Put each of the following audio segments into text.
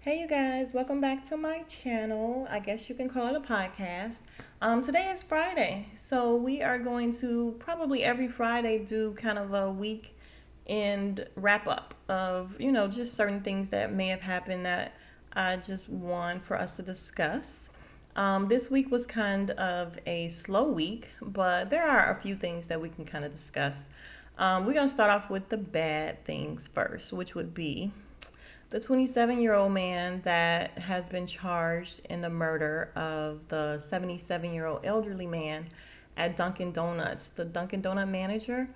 Hey you guys, welcome back to my channel. I guess you can call it a podcast. Today is Friday, so we are going to probably every Friday do kind of a week end wrap up of, just certain things that may have happened that I just want for us to discuss. This week was kind of a slow week, but there are a few things that we can kind of discuss. We're going to start off with the bad things first, which would be the 27-year-old man that has been charged in the murder of the 77-year-old elderly man at Dunkin' Donuts, the Dunkin' Donut manager.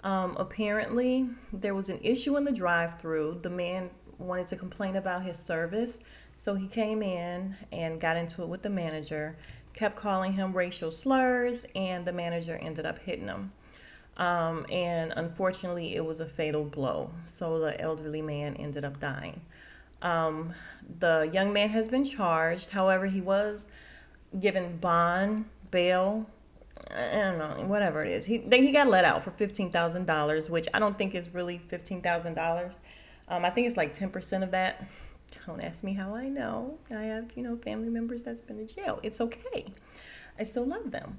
Apparently, there was an issue in the drive-thru. The man wanted to complain about his service, so he came in and got into it with the manager, kept calling him racial slurs, and the manager ended up hitting him. And unfortunately, it was a fatal blow. So the elderly man ended up dying. The young man has been charged. However, he was given bond, bail. I don't know, whatever it is. He got let out for $15,000, which I don't think is really $15,000. I think it's like 10% of that. Don't ask me how I know. I have, family members that's been in jail. It's okay. I still love them.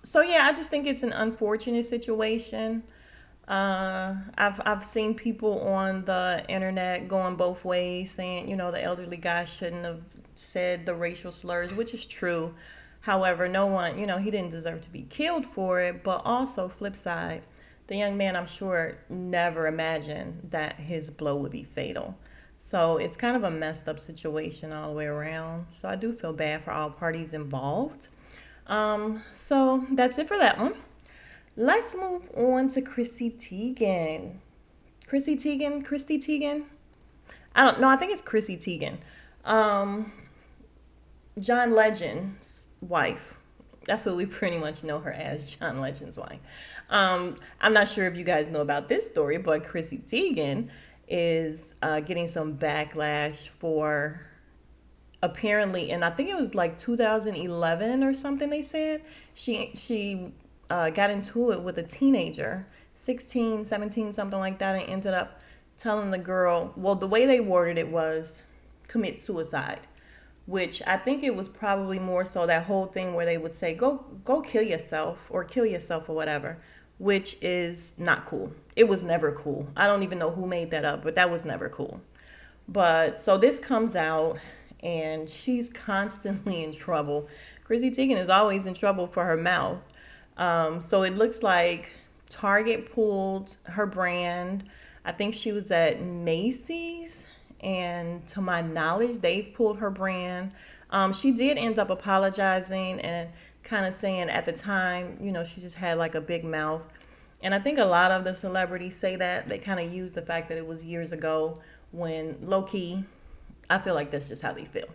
So yeah, I just think it's an unfortunate situation. I've seen people on the internet going both ways, saying the elderly guy shouldn't have said the racial slurs, which is true. However, no one, he didn't deserve to be killed for it. But also, flip side, the young man, I'm sure, never imagined that his blow would be fatal. So it's kind of a messed up situation all the way around. So I do feel bad for all parties involved. So that's it for that one. Let's move on to Chrissy Teigen. Chrissy Teigen? I don't know. I think it's Chrissy Teigen. Um, John Legend's wife. That's what we pretty much know her as, John Legend's wife. I'm not sure if you guys know about this story, but Chrissy Teigen is getting some backlash for apparently, and I think it was like 2011 or something. They said she got into it with a teenager, 16, 17, something like that, and ended up telling the girl. Well, the way they worded it was commit suicide, which I think it was probably more so that whole thing where they would say go kill yourself or whatever, which is not cool. It was never cool. I don't even know who made that up, but that was never cool. But so this comes out, and she's constantly in trouble. Chrissy Teigen is always in trouble for her mouth. So it looks like Target pulled her brand. I think she was at Macy's, and to my knowledge, they've pulled her brand. She did end up apologizing and kind of saying at the time, she just had like a big mouth. And I think a lot of the celebrities say that. They kind of use the fact that it was years ago when low key, I feel like that's just how they feel.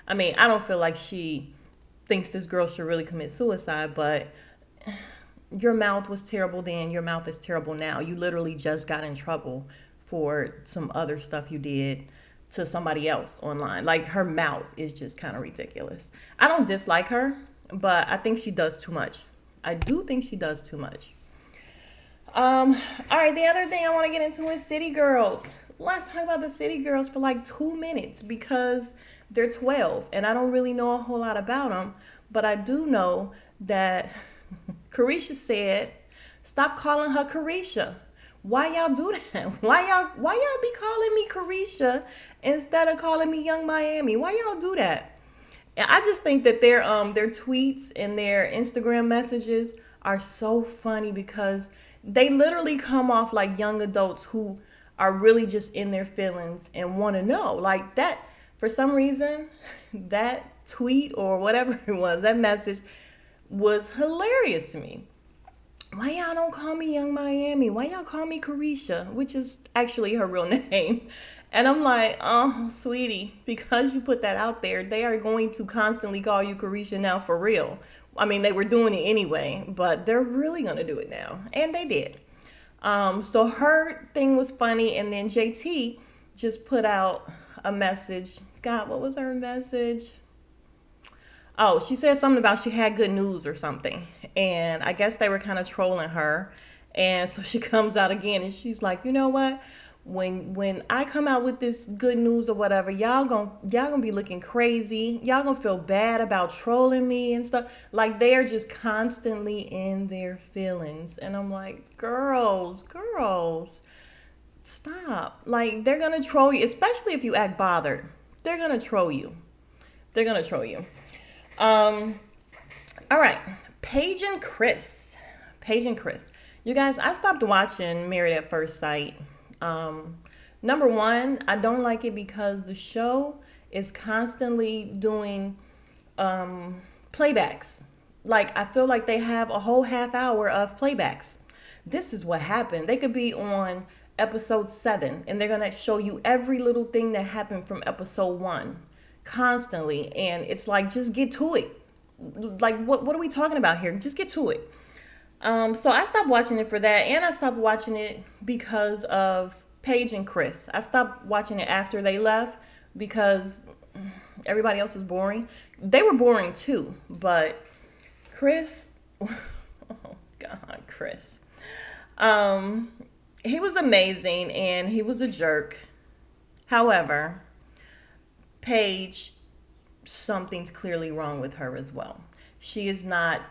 I mean, I don't feel like she thinks this girl should really commit suicide, but your mouth was terrible then, your mouth is terrible now. You literally just got in trouble for some other stuff you did to somebody else online. Like, her mouth is just kind of ridiculous. I don't dislike her, but I think she does too much. I do think she does too much. All right, the other thing I want to get into is City Girls. Let's talk about the City Girls for like 2 minutes because they're 12 and I don't really know a whole lot about them, but I do know that Carisha said, stop calling her Carisha. Why y'all do that? Why y'all be calling me Carisha instead of calling me Young Miami? Why y'all do that? And I just think that their tweets and their Instagram messages are so funny because they literally come off like young adults who are really just in their feelings and want to know. Like that, for some reason, that tweet or whatever it was, that message was hilarious to me. Why y'all don't call me Young Miami? Why y'all call me Carisha, which is actually her real name? And I'm like, oh, sweetie, because you put that out there, they are going to constantly call you Carisha now for real. I mean, they were doing it anyway, but they're really going to do it now. And they did. So her thing was funny, and then JT just put out a message. God, what was her message? Oh, she said something about she had good news or something. And I guess they were kind of trolling her. And so she comes out again and she's like, you know what? when I come out with this good news or whatever, y'all gonna be looking crazy. Y'all gonna feel bad about trolling me and stuff. Like they are just constantly in their feelings. And I'm like, girls, stop. Like they're gonna troll you, especially if you act bothered. They're gonna troll you. They're gonna troll you. All right. Paige and Chris. Paige and Chris. You guys, I stopped watching Married at First Sight. Number one, I don't like it because the show is constantly doing playbacks. Like, I feel like they have a whole half hour of playbacks. This is what happened. They could be on episode 7 and they're going to show you every little thing that happened from episode 1 constantly. And it's like, just get to it. Like, what are we talking about here? Just get to it. So I stopped watching it for that, and I stopped watching it because of Paige and Chris. I stopped watching it after they left because everybody else was boring. They were boring too, but Chris, oh God, Chris. He was amazing and he was a jerk. However, Paige, something's clearly wrong with her as well. She is not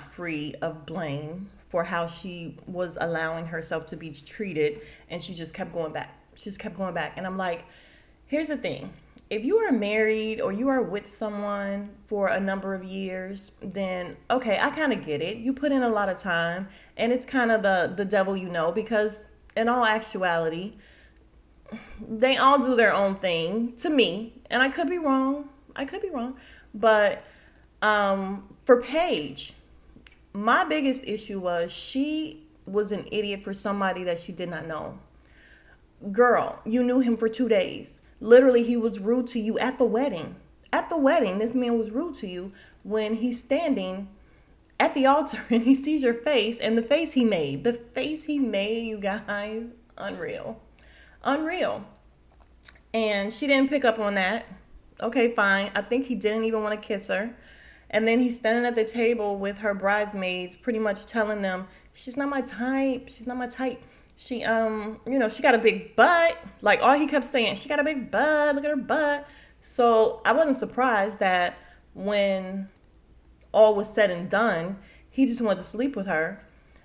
free of blame for how she was allowing herself to be treated, and she just kept going back. She just kept going back. And I'm like, here's the thing. If you are married or you are with someone for a number of years, then okay, I kind of get it. You put in a lot of time, and it's kind of the devil you know, because in all actuality, they all do their own thing to me, and I could be wrong. But for Paige, my biggest issue was she was an idiot for somebody that she did not know. Girl, you knew him for 2 days. Literally, he was rude to you at the wedding. At the wedding, this man was rude to you when he's standing at the altar and he sees your face, and the face he made. The face he made, you guys, unreal. Unreal. And she didn't pick up on that. Okay, fine. I think he didn't even want to kiss her. And then he's standing at the table with her bridesmaids, pretty much telling them, she's not my type. She's not my type. She, she got a big butt. Like, all he kept saying, she got a big butt. Look at her butt. So I wasn't surprised that when all was said and done, he just wanted to sleep with her.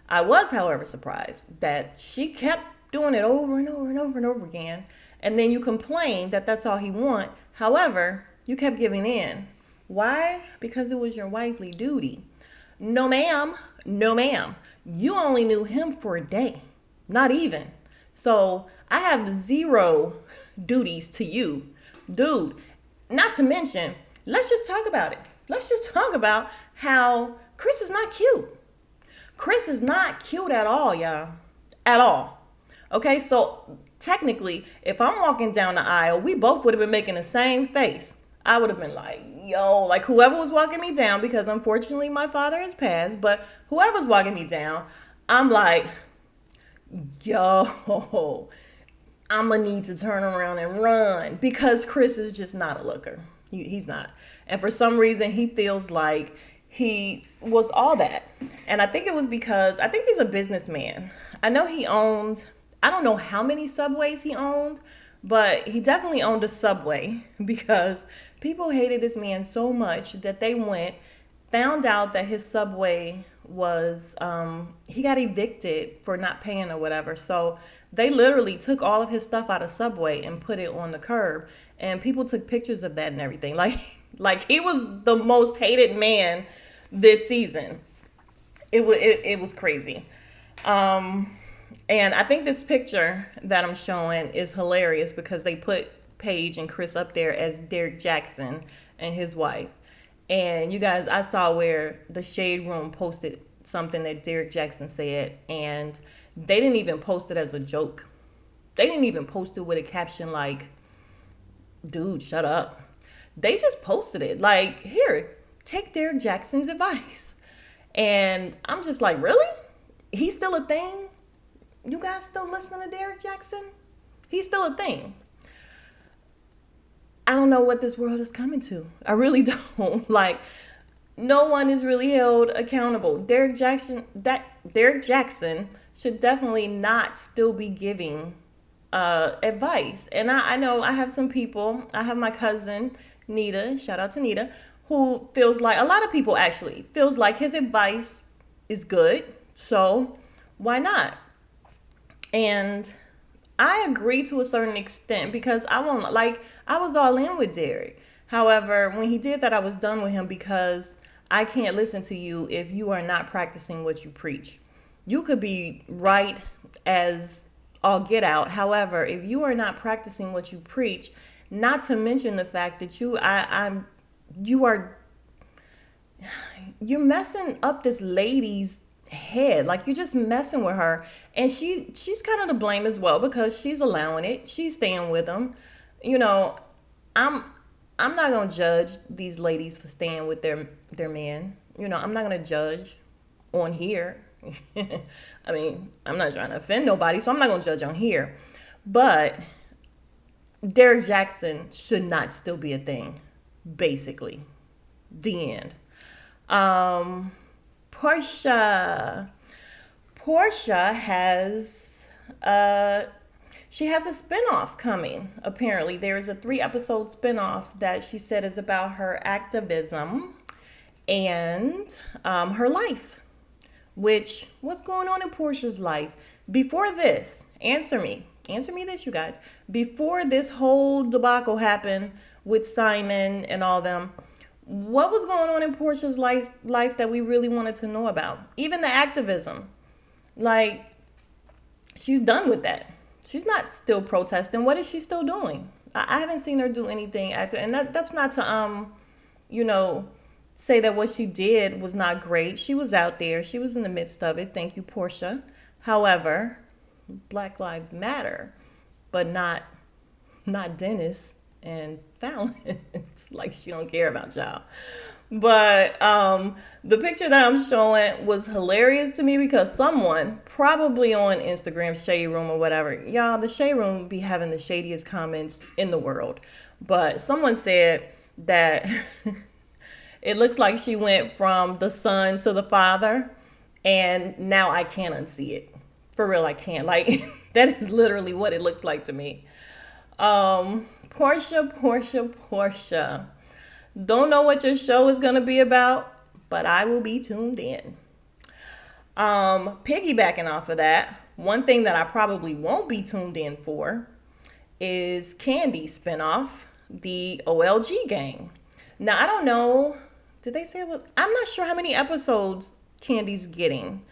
I was, however, surprised that she kept doing it over and over and over and over again. And then you complain that that's all he want. However, you kept giving in. Why? Because it was your wifely duty. No, ma'am. No, ma'am. You only knew him for a day. Not even. So I have 0 duties to you. Dude, not to mention, let's just talk about it. Let's just talk about how Chris is not cute. Chris is not cute at all, y'all. At all. Okay, so technically, if I'm walking down the aisle, we both would have been making the same face. I would have been like, yo, like whoever was walking me down, because unfortunately my father has passed, but whoever's walking me down, I'm like, yo, I'm going to need to turn around and run, because Chris is just not a looker. He's not. And for some reason, he feels like he was all that. And I think it was because, I think he's a businessman. I know he owned, I don't know how many Subways he owned, but he definitely owned a Subway, because people hated this man so much that they found out that his Subway was, he got evicted for not paying or whatever. So they literally took all of his stuff out of Subway and put it on the curb. And people took pictures of that and everything. Like he was the most hated man this season. It was crazy. And I think this picture that I'm showing is hilarious because they put Paige and Chris up there as Derek Jackson and his wife. And you guys, I saw where the Shade Room posted something that Derek Jackson said, and they didn't even post it as a joke. They didn't even post it with a caption like, dude, shut up. They just posted it like, here, take Derek Jackson's advice. And I'm just like, really? He's still a thing? You guys still listening to Derek Jackson? He's still a thing. I don't know what this world is coming to. I really don't. Like, no one is really held accountable. Derek Jackson should definitely not still be giving advice. And I know I have some people, I have my cousin, Nita, shout out to Nita, who feels like, a lot of people actually, feels like his advice is good. So why not? And I agree to a certain extent because I won't, like, I was all in with Derek. However, when he did that, I was done with him because I can't listen to you if you are not practicing what you preach. You could be right as all get out. However, if you are not practicing what you preach, not to mention the fact that you are, you're messing up this lady's head. Like, you're just messing with her, and she's kind of to blame as well because she's allowing it. She's staying with him. You know, I'm I'm not gonna judge these ladies for staying with their man. You know, I'm not gonna judge on here. I mean, I'm not trying to offend nobody, so I'm not gonna judge on here. But Derek Jackson should not still be a thing, basically. The end. Portia. Portia has she has a spinoff coming. Apparently, there is a 3-episode spinoff that she said is about her activism and her life. Which, what's going on in Portia's life? Before this, answer me this, you guys. Before this whole debacle happened with Simon and all them, what was going on in Portia's life that we really wanted to know about? Even the activism. Like, she's done with that. She's not still protesting. What is she still doing? I haven't seen her do anything after, and that's not to say that what she did was not great. She was out there. She was in the midst of it. Thank you, Portia. However, Black Lives Matter, but not Dennis and Fallon. It's like she don't care about y'all. But the picture that I'm showing was hilarious to me because someone, probably on Instagram, Shade Room or whatever, y'all, the Shade Room be having the shadiest comments in the world. But someone said that it looks like she went from the son to the father, and now I can't unsee it. For real, I can't. Like, that is literally what it looks like to me. Portia. Don't know what your show is going to be about, but I will be tuned in. Piggybacking off of that, one thing that I probably won't be tuned in for is Candy's spinoff, the OLG Gang. Now, I don't know. Did they say it was? I'm not sure how many episodes Candy's getting.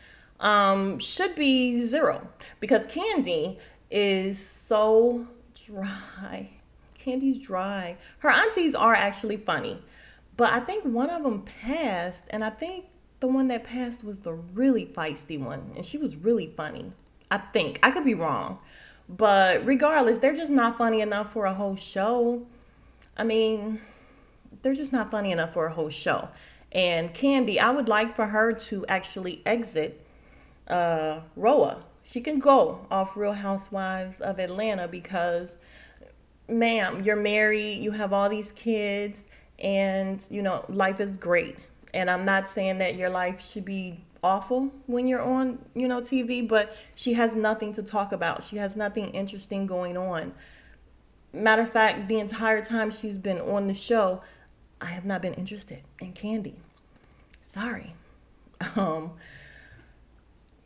Should be 0 because Candy is so dry. Candy's dry. Her aunties are actually funny, but I think one of them passed, and I think the one that passed was the really feisty one, and she was really funny. I think. I could be wrong, but regardless, they're just not funny enough for a whole show. I mean, they're just not funny enough for a whole show. And Candy, I would like for her to actually exit Roa. She can go off Real Housewives of Atlanta because, ma'am, you're married, you have all these kids, and, life is great. And I'm not saying that your life should be awful when you're on, TV, but she has nothing to talk about. She has nothing interesting going on. Matter of fact, the entire time she's been on the show, I have not been interested in Candy. Sorry.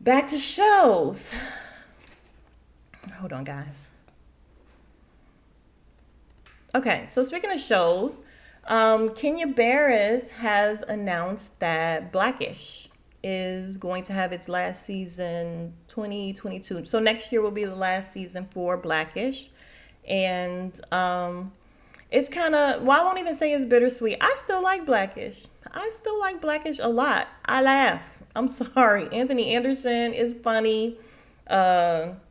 Back to shows. Hold on, guys. Okay, so speaking of shows, Kenya Barris has announced that Blackish is going to have its last season 2022. So next year will be the last season for Blackish. And it's kind of, well, I won't even say it's bittersweet. I still like Blackish. A lot. I laugh. I'm sorry. Anthony Anderson is funny. Ross,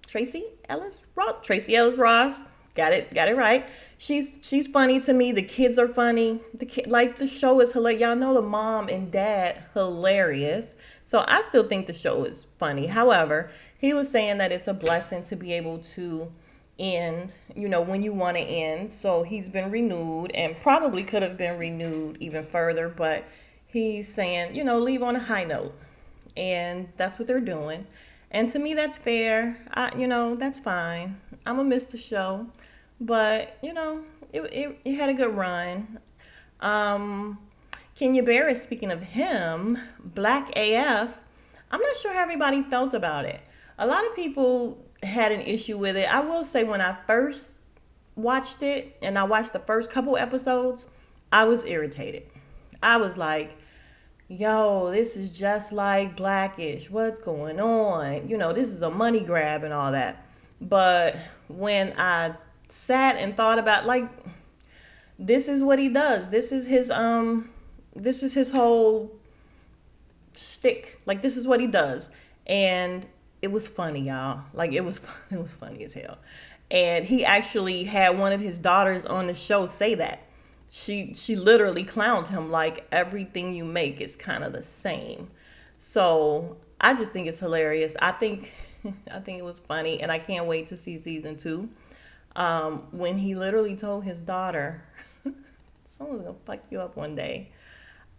Tracy Ellis Ross. Got it right. She's funny to me. The kids are funny. The show is hilarious. Y'all know the mom and dad hilarious. So I still think the show is funny. However, he was saying that it's a blessing to be able to end, when you want to end. So he's been renewed and probably could have been renewed even further, but he's saying, leave on a high note. and that's what they're doing. And to me, that's fair. That's fine. I'm gonna miss the show, but it had a good run. Um, Kenya Barris, speaking of him, Black AF. I'm not sure how everybody felt about it. A lot of people had an issue with it. I will say when I first watched it and I watched the first couple episodes, I was irritated. I was like, yo, this is just like Blackish. What's going on? This is a money grab and all that. But when I sat and thought about, like, this is what he does. This is his whole shtick. Like, this is what he does. And it was funny, y'all. Like, it was it was funny as hell. And he actually had one of his daughters on the show say that. She literally clowned him like everything you make is kind of the same. So I just think it's hilarious. I think I think it was funny, and I can't wait to see season 2. When he literally told his daughter, "Someone's gonna fuck you up one day,"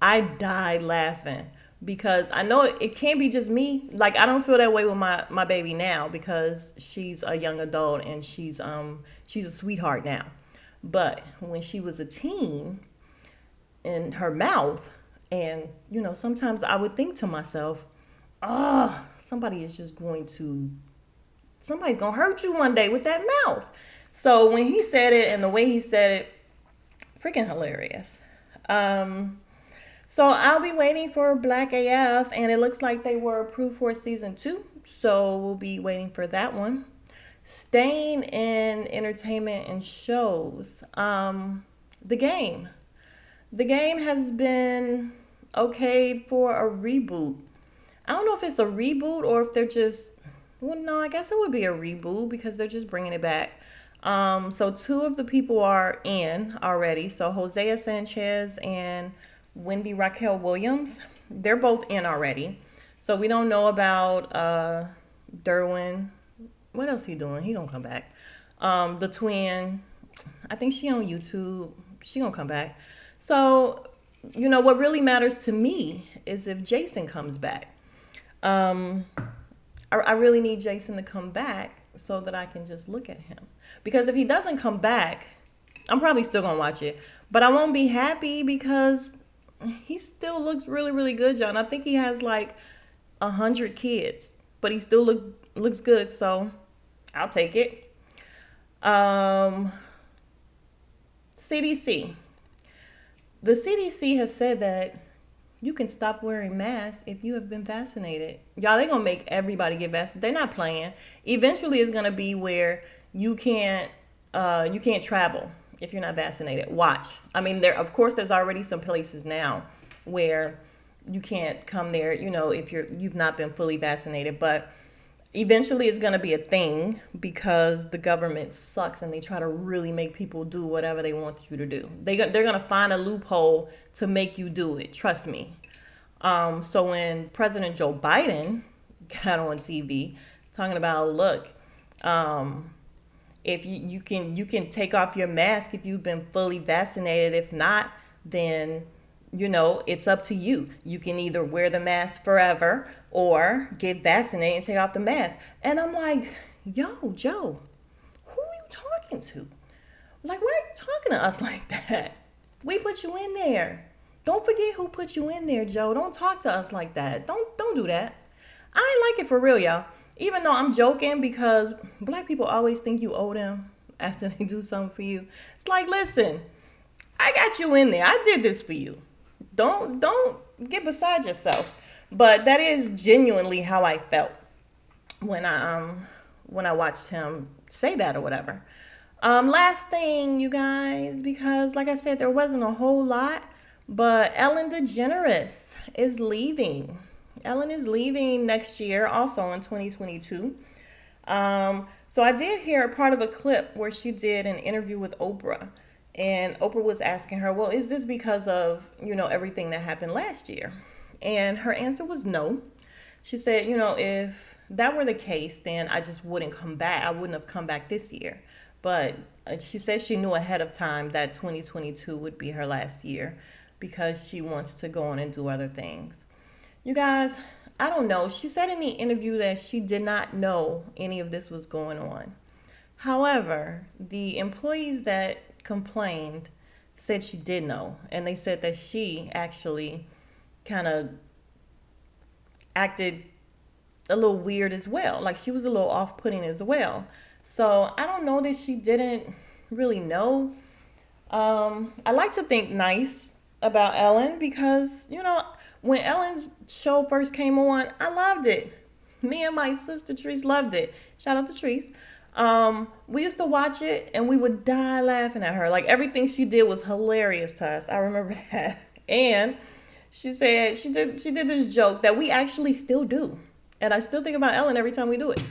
I died laughing because I know it can't be just me. Like, I don't feel that way with my baby now because she's a young adult and she's a sweetheart now. But when she was a teen, in her mouth, and sometimes I would think to myself, oh, somebody's gonna hurt you one day with that mouth. So when he said it and the way he said it, freaking hilarious. So I'll be waiting for Black AF, and it looks like they were approved for season 2. So we'll be waiting for that one. Staying in entertainment and shows, the game. The game has been okayed for a reboot. I don't know if it's a reboot or if they're just, well, no, I guess it would be a reboot because they're just bringing it back. So 2 of the people are in already. So Hosea Sanchez and Wendy Raquel Williams, they're both in already. So we don't know about Derwin. What else he doing? He gonna come back. The twin, I think she on YouTube. She gonna come back. So, what really matters to me is if Jason comes back. I really need Jason to come back so that I can just look at him. Because if he doesn't come back, I'm probably still gonna watch it. But I won't be happy because he still looks really, really good, y'all. And I think he has like 100 kids, but he still looks good. So I'll take it. CDC. The CDC has said that you can stop wearing masks if you have been vaccinated. Y'all, they're going to make everybody get vaccinated. They're not playing. Eventually, it's going to be where you can't travel if you're not vaccinated. Watch. I mean, of course, there's already some places now where you can't come there, if you've not been fully vaccinated. But eventually it's going to be a thing because the government sucks and they try to really make people do whatever they want you to do. They're going to find a loophole to make you do it. Trust me. So when President Joe Biden got on TV talking about, look, if you can take off your mask if you've been fully vaccinated. If not, then it's up to you. You can either wear the mask forever or get vaccinated and take off the mask. And I'm like, yo, Joe, who are you talking to? Like, why are you talking to us like that? We put you in there. Don't forget who put you in there, Joe. Don't talk to us like that. Don't do that. I ain't like it for real, y'all. Even though I'm joking because black people always think you owe them after they do something for you. It's like, listen, I got you in there. I did this for you. Don't get beside yourself. But that is genuinely how I felt when I watched him say that or whatever. Last thing, you guys, because like I said, there wasn't a whole lot, but Ellen DeGeneres is leaving. Ellen is leaving next year, also in 2022. So I did hear a part of a clip where she did an interview with Oprah. And Oprah was asking her, well, is this because of, everything that happened last year? And her answer was no. She said, if that were the case, then I just wouldn't come back. I wouldn't have come back this year. But she said she knew ahead of time that 2022 would be her last year because she wants to go on and do other things. You guys, I don't know. She said in the interview that she did not know any of this was going on. However, the employees that complained said she did know, and they said that she actually kind of acted a little weird as well. Like she was a little off-putting as well. So I don't know that she didn't really know. I like to think nice about Ellen because, when Ellen's show first came on, I loved it. Me and my sister Treese loved it. Shout out to Treese. We used to watch it and we would die laughing at her. Like everything she did was hilarious to us. I remember that. And she said she did this joke that we actually still do. And I still think about Ellen every time we do it.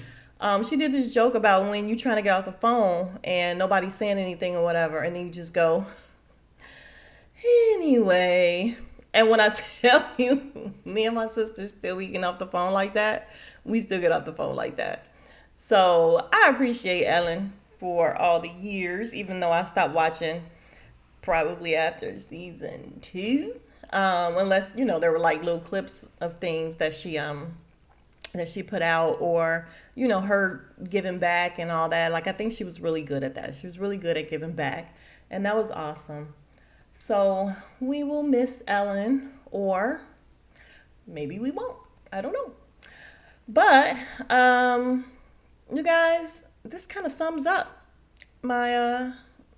She did this joke about when you're trying to get off the phone and nobody's saying anything or whatever, and then you just go, anyway. And when I tell you, me and my sister still we get off the phone like that, we still get off the phone like that. So I appreciate Ellen for all the years, even though I stopped watching probably after season 2. Unless, there were like little clips of things that she put out, or her giving back and all that. Like I think she was really good at that. She was really good at giving back, and that was awesome. So we will miss Ellen, or maybe we won't. I don't know. But you guys, this kind of sums up my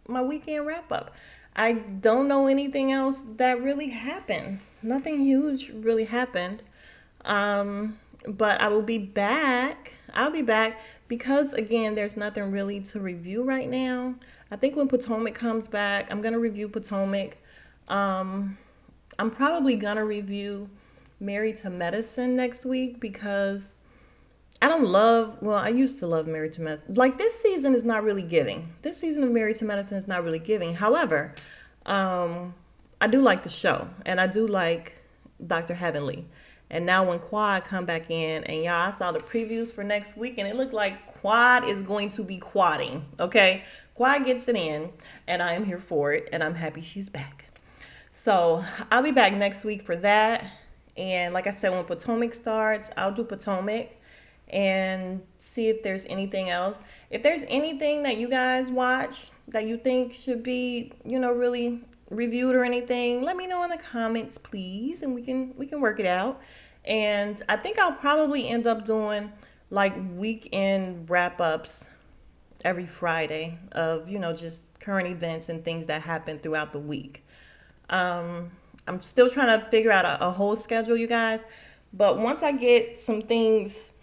weekend wrap up. I don't know anything else that really happened. Nothing huge really happened. But I will be back. I'll be back because, again, there's nothing really to review right now. I think when Potomac comes back, I'm going to review Potomac. I'm probably going to review Married to Medicine next week because I used to love Married to Medicine. Like, this season is not really giving. This season of Married to Medicine is not really giving. However, I do like the show, and I do like Dr. Heavenly. And now when Quad come back in, and y'all, I saw the previews for next week, and it looked like Quad is going to be quadding, okay? Quad gets it in, and I am here for it, and I'm happy she's back. So I'll be back next week for that. And like I said, when Potomac starts, I'll do Potomac and see if there's anything else. If there's anything that you guys watch that you think should be, really reviewed or anything, let me know in the comments, please, and we can work it out. And I think I'll probably end up doing like weekend wrap-ups every Friday of, just current events and things that happen throughout the week. I'm still trying to figure out a whole schedule, you guys, but once I get some things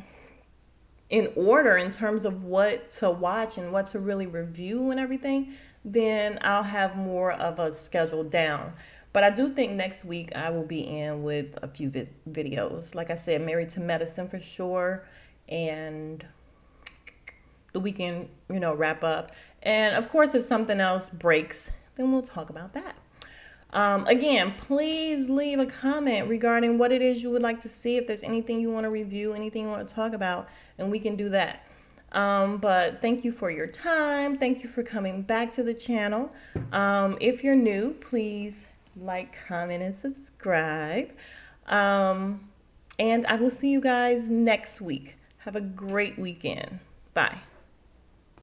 in order in terms of what to watch and what to really review and everything, then I'll have more of a schedule down. But I do think next week I will be in with a few videos. Like I said, Married to Medicine for sure, and the weekend, wrap up. And of course, if something else breaks, then we'll talk about that. Again, please leave a comment regarding what it is you would like to see. If there's anything you want to review, anything you want to talk about, and we can do that. But thank you for your time. Thank you for coming back to the channel. If you're new, please like, comment, and subscribe. And I will see you guys next week. Have a great weekend. Bye.